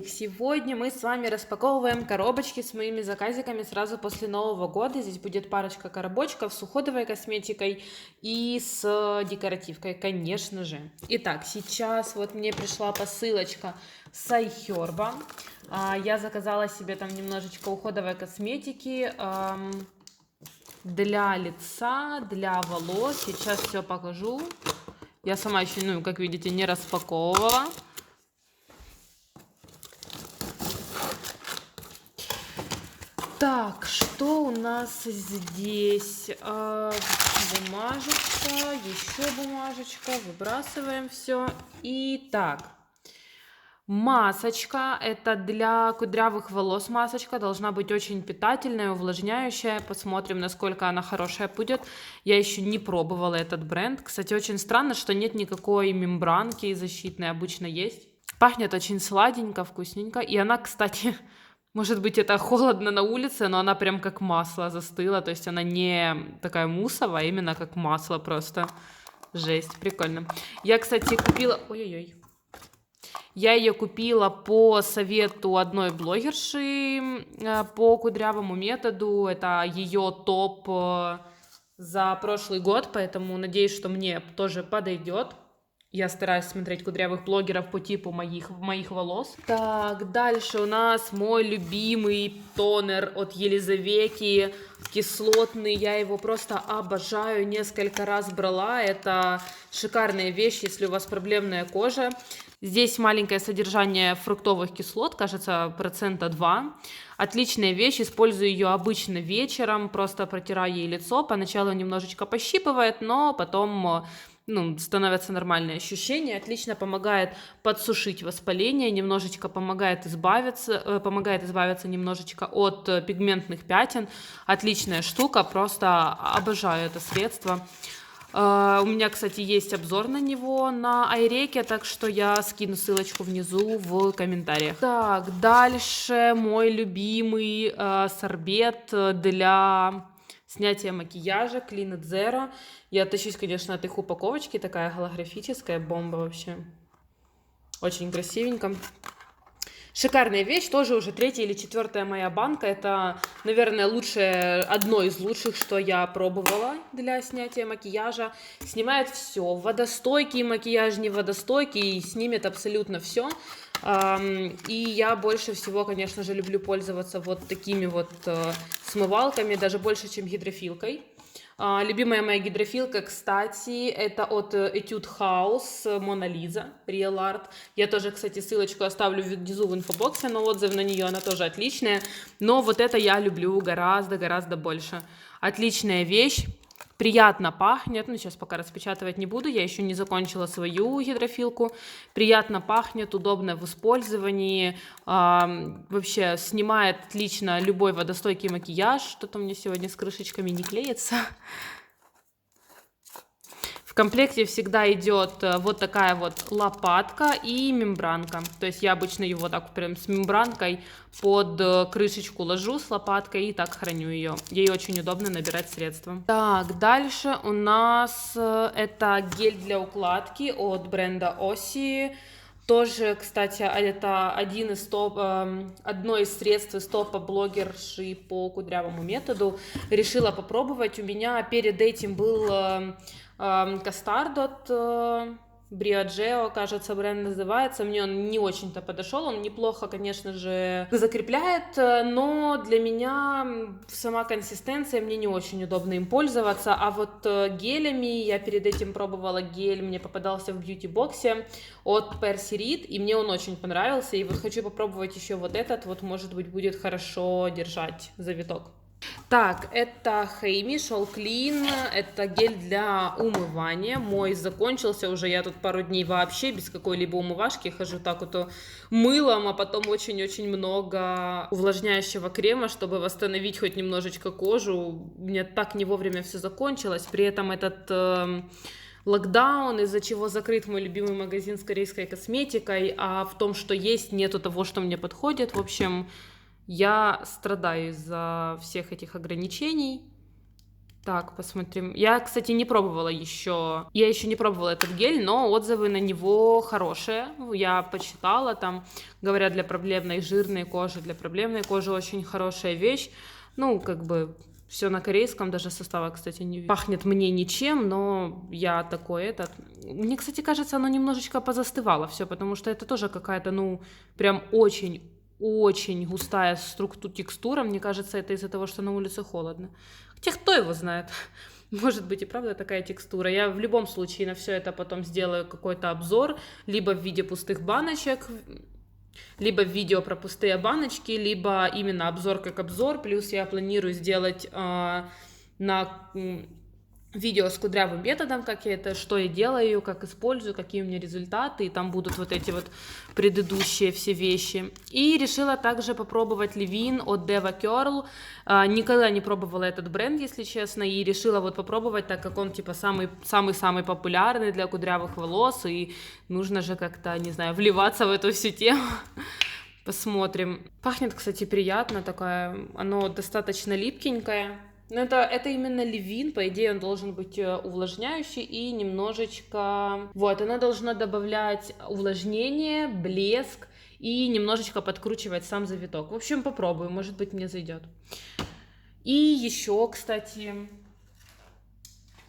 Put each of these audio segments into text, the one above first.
Приветик! Сегодня мы с вами распаковываем коробочки с моими заказиками сразу после Нового года. Здесь будет парочка коробочков с уходовой косметикой и с декоративкой, конечно же. Итак, сейчас вот мне пришла посылочка с iHerb. Я заказала себе там немножечко уходовой косметики для лица, для волос. Сейчас все покажу. Я сама еще, как видите, не распаковывала. Так, что у нас здесь? Бумажечка, еще бумажечка. Выбрасываем все. Итак, масочка. Это для кудрявых волос масочка. Должна быть очень питательная, увлажняющая. Посмотрим, насколько она хорошая будет. Я еще не пробовала этот бренд. Кстати, очень странно, что нет никакой мембранки защитной. Обычно есть. Пахнет очень сладенько, вкусненько. И она, кстати... Может быть, это холодно на улице, но она прям как масло застыла. То есть она не такая муссовая, а именно как масло просто. Жесть, прикольно. Я, кстати, купила... Ой-ой-ой. Я ее купила по совету одной блогерши по кудрявому методу. Это ее топ за прошлый год, поэтому надеюсь, что мне тоже подойдет. Я стараюсь смотреть кудрявых блогеров по типу моих волос. Так, дальше у нас мой любимый тонер от Елизавети, кислотный. Я его просто обожаю, несколько раз брала. Это шикарная вещь, если у вас проблемная кожа. Здесь маленькое содержание фруктовых кислот, кажется, 2%. Отличная вещь, использую ее обычно вечером, просто протираю ей лицо. Поначалу немножечко пощипывает, но потом... становятся нормальные ощущения, отлично помогает подсушить воспаление, немножечко помогает избавиться немножечко от пигментных пятен. Отличная штука, просто обожаю это средство. У меня, кстати, есть обзор на него на Айреке, так что я скину ссылочку внизу в комментариях. Так, дальше мой любимый сорбет для... снятие макияжа Clean It Zero. Я тащусь, конечно, от их упаковочки. Такая голографическая бомба вообще. Очень красивенько. Шикарная вещь. Тоже уже 3-я или 4-я моя банка. Это, наверное, одно из лучших, что я пробовала для снятия макияжа. Снимает все. Водостойкий макияж, не водостойкий. Снимет абсолютно все. И я больше всего, конечно же, люблю пользоваться вот такими вот смывалками, даже больше, чем гидрофилкой. Любимая моя гидрофилка, кстати, это от Etude House Mona Lisa Real Art. Я тоже, кстати, ссылочку оставлю внизу в инфобоксе на отзыв на нее, она тоже отличная. Но вот это я люблю гораздо больше. Отличная вещь. Приятно пахнет, сейчас пока распечатывать не буду, я еще не закончила свою гидрофилку. Приятно пахнет, удобно в использовании, вообще снимает отлично любой водостойкий макияж. Что-то у меня сегодня с крышечками не клеится. В комплекте всегда идет вот такая вот лопатка и мембранка. То есть я обычно его так прям с мембранкой под крышечку ложу с лопаткой и так храню ее. Ей очень удобно набирать средства. Так, дальше у нас это гель для укладки от бренда Ossie. Тоже, кстати, это одно из средств из топа блогерши по кудрявому методу. Решила попробовать. У меня перед этим был Кастард от Briogeo, кажется, бренд называется. Мне он не очень-то подошел. Он неплохо, конечно же, закрепляет, но для меня сама консистенция, мне не очень удобно им пользоваться. А вот гелями, я перед этим пробовала гель, мне попадался в бьюти-боксе от Percy Reed, и мне он очень понравился. И вот хочу попробовать еще вот этот, вот, может быть, будет хорошо держать завиток. Так, это Heimish All Clean, это гель для умывания. Мой закончился уже, я тут пару дней вообще без какой-либо умывашки хожу так вот мылом, а потом очень-очень много увлажняющего крема, чтобы восстановить хоть немножечко кожу. У меня так не вовремя все закончилось, при этом этот... локдаун, из-за чего закрыт мой любимый магазин с корейской косметикой, а в том, что есть, нету того, что мне подходит. В общем, я страдаю из-за всех этих ограничений. Так, посмотрим. Я, кстати, не пробовала еще. Я еще не пробовала этот гель, но отзывы на него хорошие. Я почитала, там говорят, для проблемной жирной кожи, для проблемной кожи очень хорошая вещь. Ну, как бы все на корейском, даже состава, кстати, не пахнет мне ничем, но я такой этот. Мне, кстати, кажется, оно немножечко позастывало все, потому что это тоже какая-то, ну, прям очень густая текстура. Мне кажется, это из-за того, что на улице холодно. Хотя кто его знает? Может быть и правда такая текстура. Я в любом случае на все это потом сделаю какой-то обзор, либо в виде пустых баночек, либо видео про пустые баночки, либо именно обзор как обзор. Плюс я планирую сделать на видео с кудрявым методом, как я это, что я делаю, как использую, какие у меня результаты, и там будут вот эти вот предыдущие все вещи. И решила также попробовать Leave-In от Deva Curl. Никогда не пробовала этот бренд, если честно, и решила вот попробовать, так как он типа самый-самый популярный для кудрявых волос, и нужно же как-то, не знаю, вливаться в эту всю тему. Посмотрим. Пахнет, кстати, приятно такая, оно достаточно липкенькое. Но это именно Leave-In, по идее он должен быть увлажняющий и немножечко... Вот, оно должно добавлять увлажнение, блеск и немножечко подкручивать сам завиток. В общем, попробую, может быть, мне зайдет. И еще, кстати,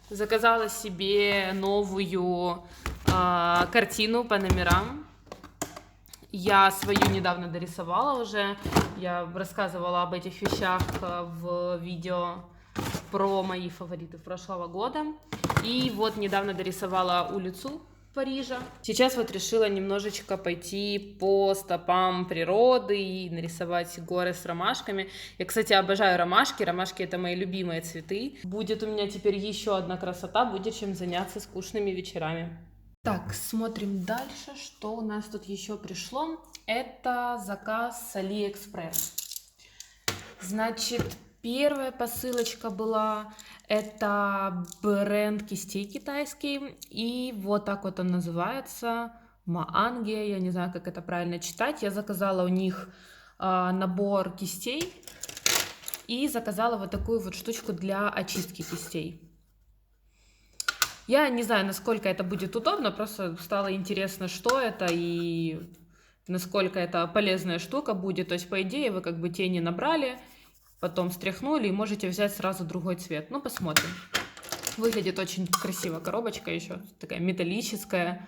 заказала себе новую картину по номерам. Я свою недавно дорисовала уже, я рассказывала об этих вещах в видео про мои фавориты прошлого года. И вот недавно дорисовала улицу Парижа. Сейчас вот решила немножечко пойти по стопам природы и нарисовать горы с ромашками. Я, кстати, обожаю ромашки. Ромашки — это мои любимые цветы. Будет у меня теперь еще одна красота, будет чем заняться скучными вечерами. Так, смотрим дальше, что у нас тут еще пришло. Это заказ с AliExpress. Значит, первая посылочка была, это бренд кистей китайский, и вот так вот он называется, Маанге, я не знаю, как это правильно читать. Я заказала у них набор кистей и заказала вот такую вот штучку для очистки кистей. Я не знаю, насколько это будет удобно, просто стало интересно, что это и насколько это полезная штука будет. То есть, по идее, вы как бы тени набрали, потом стряхнули и можете взять сразу другой цвет. Ну, посмотрим. Выглядит очень красиво коробочка еще, такая металлическая,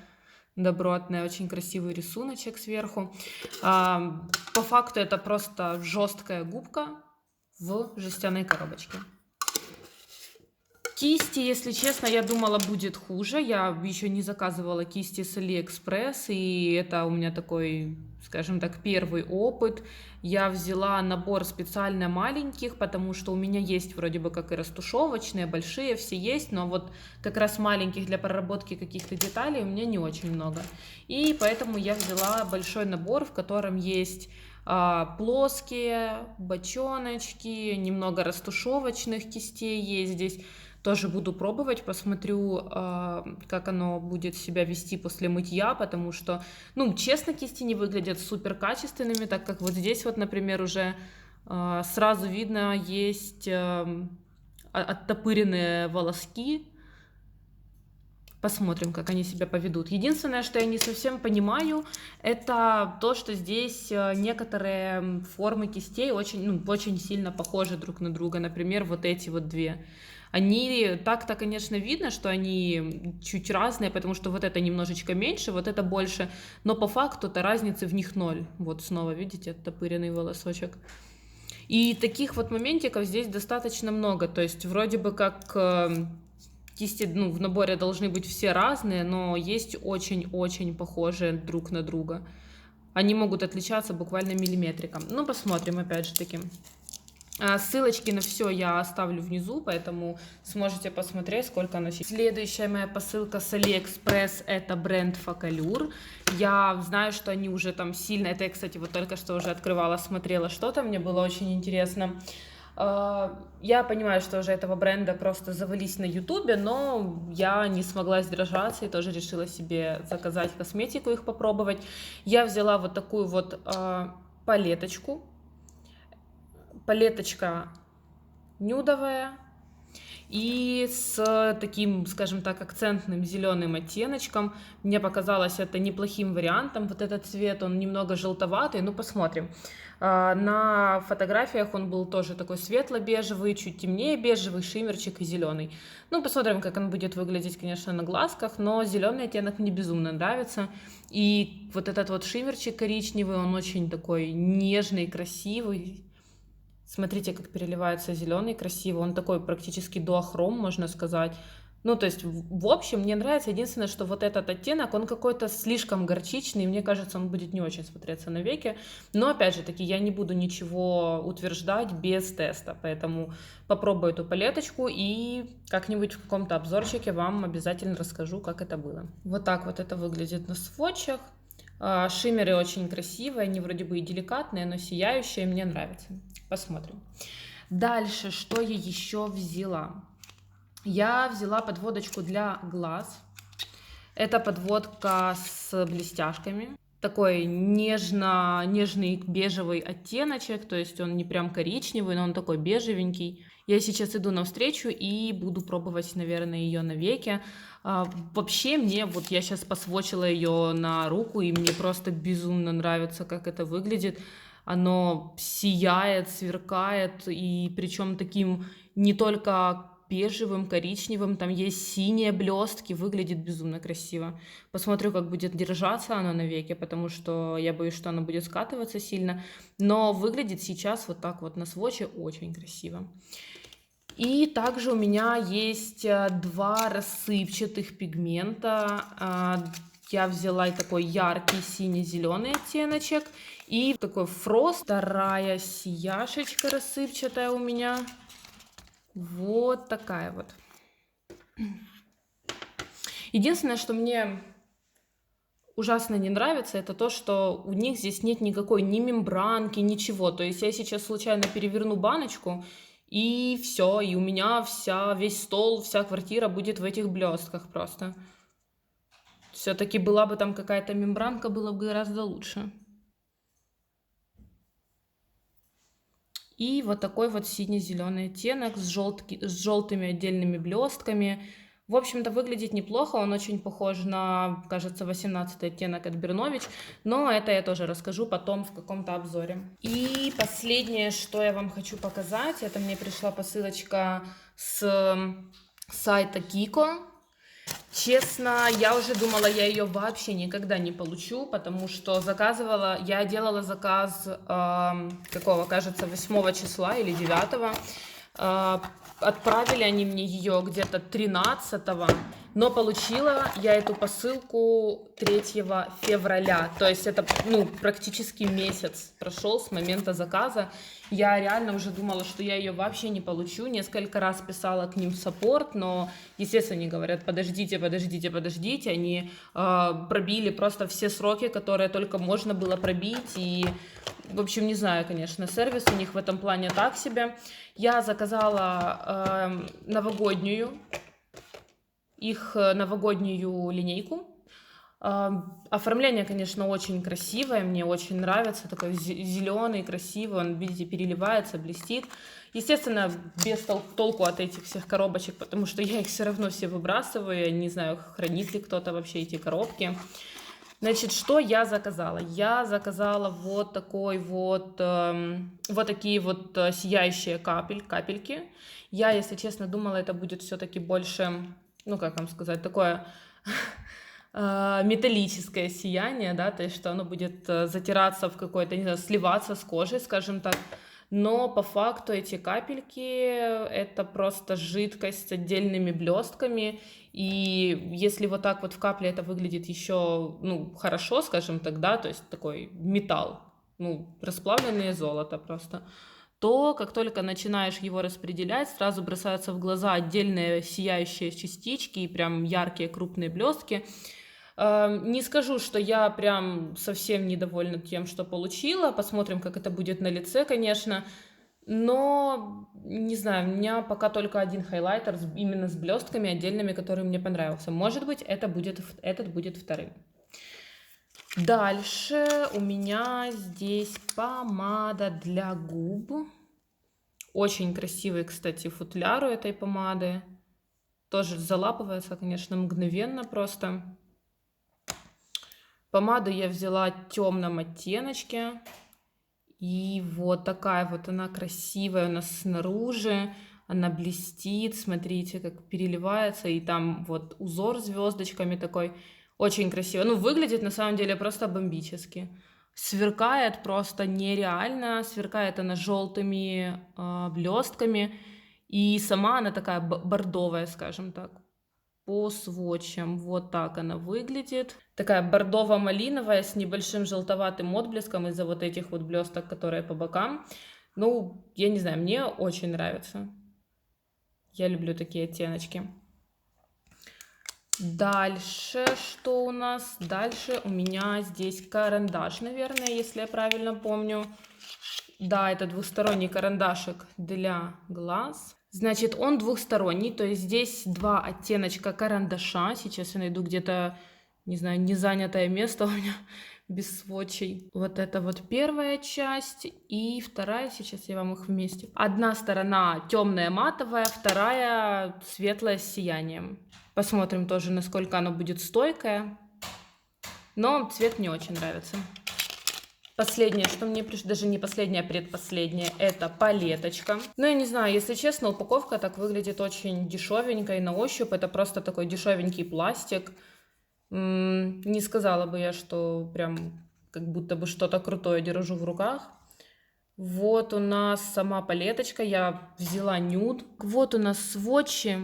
добротная, очень красивый рисуночек сверху. По факту это просто жесткая губка в жестяной коробочке. Кисти, если честно, я думала, будет хуже. Я еще не заказывала кисти с AliExpress, и это у меня такой, скажем так, первый опыт. Я взяла набор специально маленьких, потому что у меня есть вроде бы как и растушевочные, большие, все есть, но вот как раз маленьких для проработки каких-то деталей у меня не очень много. И поэтому я взяла большой набор, в котором есть плоские бочоночки, немного растушевочных кистей есть здесь. Тоже буду пробовать, посмотрю, как оно будет себя вести после мытья, потому что, ну, честно, кисти не выглядят супер качественными, так как вот здесь вот, например, уже сразу видно, есть оттопыренные волоски. Посмотрим, как они себя поведут. Единственное, что я не совсем понимаю, это то, что здесь некоторые формы кистей очень сильно похожи друг на друга. Например, вот эти вот две. Они так-то, конечно, видно, что они чуть разные, потому что вот это немножечко меньше, вот это больше, но по факту-то разницы в них ноль. Вот снова, видите, оттопыренный волосочек. И таких вот моментиков здесь достаточно много, то есть вроде бы как кисти, в наборе должны быть все разные, но есть очень-очень похожие друг на друга. Они могут отличаться буквально миллиметриком. Ну, посмотрим опять же таки. Ссылочки на все я оставлю внизу, поэтому сможете посмотреть, сколько оно сейчас. Следующая моя посылка с AliExpress — это бренд Focallure. Я знаю, что они уже там сильно... Это я, кстати, вот только что уже открывала, смотрела что-то, мне было очень интересно. Я понимаю, что уже этого бренда просто завались на ютубе, но я не смогла сдержаться и тоже решила себе заказать косметику, их попробовать. Я взяла вот такую вот палеточку. Палеточка нюдовая. и с таким, скажем так, акцентным зеленым оттеночком. Мне показалось это неплохим вариантом. Вот этот цвет, он немного желтоватый, ну посмотрим. На фотографиях он был тоже такой светло-бежевый, чуть темнее бежевый, шиммерчик и зеленый. Ну, посмотрим, как он будет выглядеть, конечно, на глазках, но зеленый оттенок мне безумно нравится. И вот этот вот шиммерчик коричневый, он очень такой нежный, красивый. Смотрите, как переливается зеленый красиво. Он такой практически дуохром, можно сказать. Ну, то есть, в общем, мне нравится. Единственное, что вот этот оттенок, он какой-то слишком горчичный. Мне кажется, он будет не очень смотреться на веке. Но, опять же таки, я не буду ничего утверждать без теста. Поэтому попробую эту палеточку и как-нибудь в каком-то обзорчике вам обязательно расскажу, как это было. Вот так вот это выглядит на сводчах. Шиммеры очень красивые, они вроде бы и деликатные, но сияющие, мне нравятся. Посмотрим. Дальше, что я еще взяла? Я взяла подводочку для глаз. Это подводка с блестяшками. Такой нежный бежевый оттеночек, то есть он не прям коричневый, но он такой бежевенький. Я сейчас иду навстречу и буду пробовать, наверное, ее на веке. Вообще мне, вот я сейчас посвочила ее на руку, и мне просто безумно нравится, как это выглядит. Оно сияет, сверкает, и причем таким не только бежевым, коричневым, там есть синие блестки, выглядит безумно красиво. Посмотрю, как будет держаться оно на веке, потому что я боюсь, что оно будет скатываться сильно, но выглядит сейчас вот так вот на сводче очень красиво. И также у меня есть два рассыпчатых пигмента. Я взяла такой яркий синий-зеленый оттеночек и такой фрост, вторая сияшечка рассыпчатая у меня. Вот такая вот. Единственное, что мне ужасно не нравится, это то, что у них здесь нет никакой ни мембранки, ничего. То есть я сейчас случайно переверну баночку, и все, и у меня весь стол, вся квартира будет в этих блестках просто. Все-таки была бы там какая-то мембранка, было бы гораздо лучше. И вот такой вот синий-зеленый оттенок с желтыми отдельными блестками. В общем-то, выглядит неплохо, он очень похож на, кажется, 18-й оттенок от Бернович, но это я тоже расскажу потом в каком-то обзоре. И последнее, что я вам хочу показать, это мне пришла посылочка с сайта Kiko. Честно, я уже думала, я ее вообще никогда не получу, потому что я делала заказ какого, кажется, 8 числа или 9. Отправили они мне ее где-то 13-го, но получила я эту посылку 3 февраля. То есть это, практически месяц прошел с момента заказа. Я реально уже думала, что я ее вообще не получу. Несколько раз писала к ним в саппорт, но, естественно, они говорят, подождите. Они пробили просто все сроки, которые только можно было пробить. И, в общем, не знаю, конечно, сервис у них в этом плане так себе. Я заказала их новогоднюю линейку. Оформление, конечно, очень красивое, мне очень нравится, такой зеленый, красивый, он, видите, переливается, блестит. Естественно, без толку от этих всех коробочек, потому что я их все равно все выбрасываю, я не знаю, хранит ли кто-то вообще эти коробки. Значит, что я заказала? Я заказала вот такие вот сияющие капельки. Я, если честно, думала, это будет все-таки больше, как вам сказать, такое металлическое сияние, да, то есть что оно будет затираться в какой-то, не знаю, сливаться с кожей, скажем так. Но по факту эти капельки это просто жидкость с отдельными блестками, и если вот так вот в капле это выглядит еще, хорошо, скажем так, да, то есть такой металл, расплавленное золото просто, то как только начинаешь его распределять, сразу бросаются в глаза отдельные сияющие частички и прям яркие крупные блестки. Не скажу, что я прям совсем недовольна тем, что получила. Посмотрим, как это будет на лице, конечно. Но, не знаю, у меня пока только один хайлайтер именно с блестками отдельными, который мне понравился. Может быть, этот будет вторым. Дальше у меня здесь помада для губ. Очень красивый, кстати, футляр у этой помады. Тоже залапывается, конечно, мгновенно просто. Помаду я взяла в темном оттеночке. И вот такая вот она красивая у нас снаружи. Она блестит, смотрите, как переливается. И там вот узор звездочками такой. Очень красиво. Ну, выглядит на самом деле просто бомбически. Сверкает просто нереально. Сверкает она желтыми блестками. И сама она такая бордовая, скажем так. По сводчам. Вот так она выглядит. Такая бордово-малиновая с небольшим желтоватым отблеском из-за вот этих вот блесток, которые по бокам. Ну, я не знаю, мне очень нравится. Я люблю такие оттеночки. Дальше что у нас? Дальше у меня здесь карандаш, наверное, если я правильно помню. Да, это двусторонний карандашик для глаз. Значит, он двухсторонний, то есть здесь два оттеночка карандаша. Сейчас я найду где-то, не знаю, незанятое место у меня без сводчей. Вот это вот первая часть и вторая, сейчас я вам их вместе. Одна сторона темная матовая, вторая светлая с сиянием. Посмотрим тоже, насколько оно будет стойкое. Но цвет мне очень нравится. Последнее, что мне пришло, даже не последнее, а предпоследнее, это палеточка. Ну, я не знаю, если честно, упаковка так выглядит очень дешевенько и на ощупь. Это просто такой дешевенький пластик. Не сказала бы я, что прям как будто бы что-то крутое держу в руках. Вот у нас сама палеточка, я взяла нюд. Вот у нас сводчи.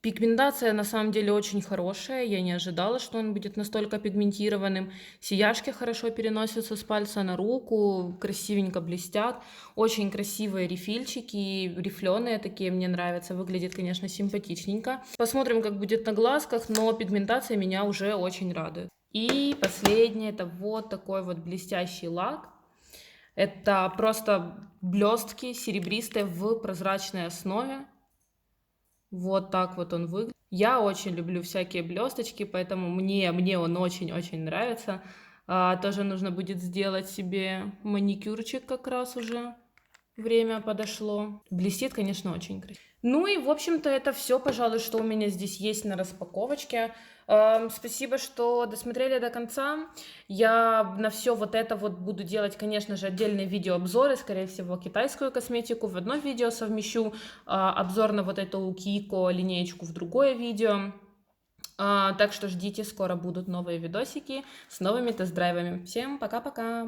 Пигментация на самом деле очень хорошая, я не ожидала, что он будет настолько пигментированным. Сияшки хорошо переносятся с пальца на руку, красивенько блестят. Очень красивые рефильчики, рифленые такие, мне нравятся, выглядит, конечно, симпатичненько. Посмотрим, как будет на глазках, но пигментация меня уже очень радует. И последнее, это вот такой вот блестящий лак. Это просто блестки серебристые в прозрачной основе. Вот так вот он выглядит. Я очень люблю всякие блесточки, поэтому мне он очень-очень нравится. Тоже нужно будет сделать себе маникюрчик, как раз уже время подошло. Блестит, конечно, очень красиво. Ну и, в общем-то, это все, пожалуй, что у меня здесь есть на распаковочке. Спасибо, что досмотрели до конца. Я на все вот это вот буду делать, конечно же, отдельные видеообзоры, скорее всего, китайскую косметику в одно видео совмещу, обзор на вот эту Kiko линеечку в другое видео. Так что ждите, скоро будут новые видосики с новыми тест-драйвами. Всем пока-пока!